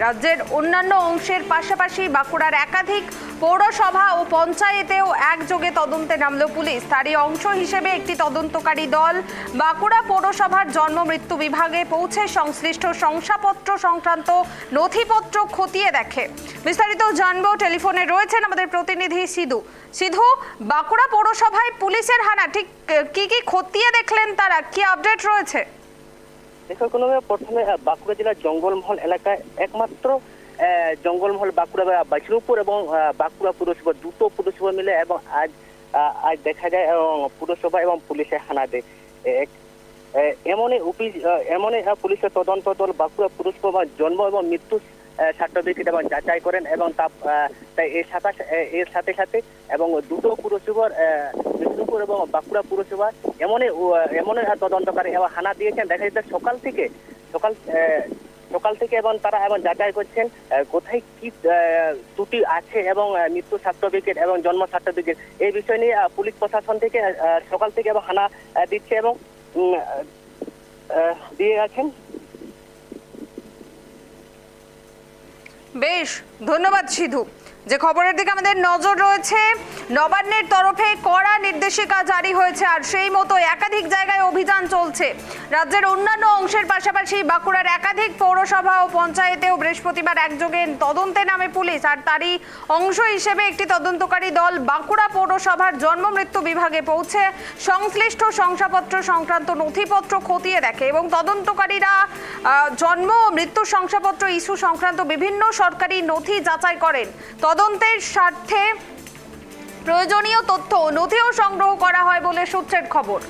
রাজ্যের অন্যান্য অংশের পাশাপাশি বাঁকুড়ার একাধিক পৌরসভা ও পঞ্চায়েতেও একযোগে তদন্তে নামল পুলিশ। তারই অংশ হিসেবে একটি তদন্তকারী দল বাঁকুড়া পৌরসভার জন্ম মৃত্যু বিভাগে পৌঁছে সংশ্লিষ্ট শংসাপত্র সংক্রান্ত নথিপত্র খতিয়ে দেখে। বিস্তারিত জানবো, টেলিফোনে রয়েছেন আমাদের প্রতিনিধি সিধু। বাঁকুড়া পৌরসভায় পুলিশের হানা, ঠিক কি কি খতিয়ে দেখলেন তারা, কি আপডেট রয়েছে? প্রথমে বাঁকুড়া জেলার জঙ্গলমহল এলাকায় একমাত্র জঙ্গলমহল বাঁকুড়া বাছরুপুর এবং বাঁকুড়া পুরসভা দুটো পুরসভা মিলে এবং আজ দেখা যায় পুরসভা এবং পুলিশের হানা দেয়। এমনই পুলিশের তদন্ত দল বাঁকুড়া পুরসভা জন্ম এবং মৃত্যু সার্টিফিকেট এবং যাচাই করেন এবং এর সাথে সাথে এবং দুটো পুরসভার বিষ্ণুপুর এবং বাঁকুড়া পুরসভা এমনই তদন্তকারী এবং হানা দিয়েছেন। দেখা যাচ্ছে সকাল থেকে এবং তারা এবং যাচাই করছেন কোথায় কি ত্রুটি আছে এবং মৃত্যু সার্টিফিকেট এবং জন্ম সার্টিফিকেট এই বিষয় নিয়ে পুলিশ প্রশাসন থেকে সকাল থেকে এবং হানা দিচ্ছে এবং দিয়ে আছেন। বেশ, ধন্যবাদ সিধু। যে খবরের দিকে আমাদের নজর রয়েছে, নবান্নের তরফে কড়া নির্দেশিকা জারি হয়েছে আর সেই মতো একাধিক জায়গায় অভিযান চলছে। রাজ্যের অন্যান্য অংশের পাশাপাশি বাঁকুড়ার একাধিক পৌরসভা ও পঞ্চায়েতেও বৃহস্পতিবার একযোগে তদন্তে নামে পুলিশ। আর তারই অংশ হিসেবে একটি তদন্তকারী দল বাঁকুড়া পৌরসভার জন্ম মৃত্যু বিভাগে পৌঁছে সংশ্লিষ্ট শংসাপত্র সংক্রান্ত নথিপত্র খতিয়ে দেখে এবং তদন্তকারীরা জন্ম ও মৃত্যু শংসাপত্র ইস্যু সংক্রান্ত বিভিন্ন সরকারি নথি যাচাই করেন। তদন্তের স্বার্থে প্রয়োজনীয় তথ্য ও নথিও সংগ্রহ করা হয় বলে সূত্রের খবর।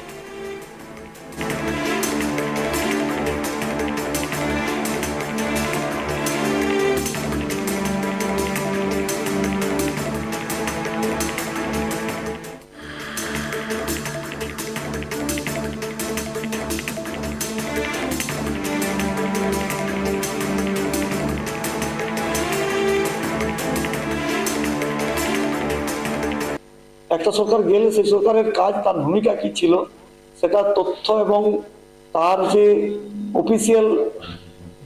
একটা সরকার গেলে সেই সরকারের কাজ, তার ভূমিকা কি ছিল সেটা তথ্য এবং তার যে অফিসিয়াল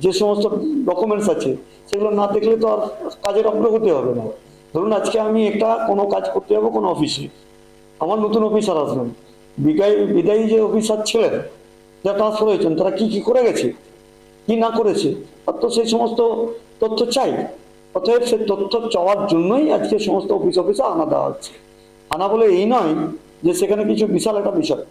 যে সমস্ত ডকুমেন্টস আছে সেগুলো না দেখলে তো আর কাজের অগ্রগতি হবে না। ধরুন আজকে আমি একটা কোনো কাজ করতে যাবো কোনো অফিসে, আমার নতুন অফিসার আসবেন, বিদায়ী যে অফিসার ছিলেন যারা ট্রান্সফার হয়েছেন তারা কি কি করে গেছে, কি না করেছে, তার তো সেই সমস্ত তথ্য চাই। অতএব সেই তথ্য চাওয়ার জন্যই আজকে সমস্ত অফিসে আনা দেওয়া হচ্ছে। আনা বলে এই নয় যে সেখানে কিছু বিশাল একটা বিষয়।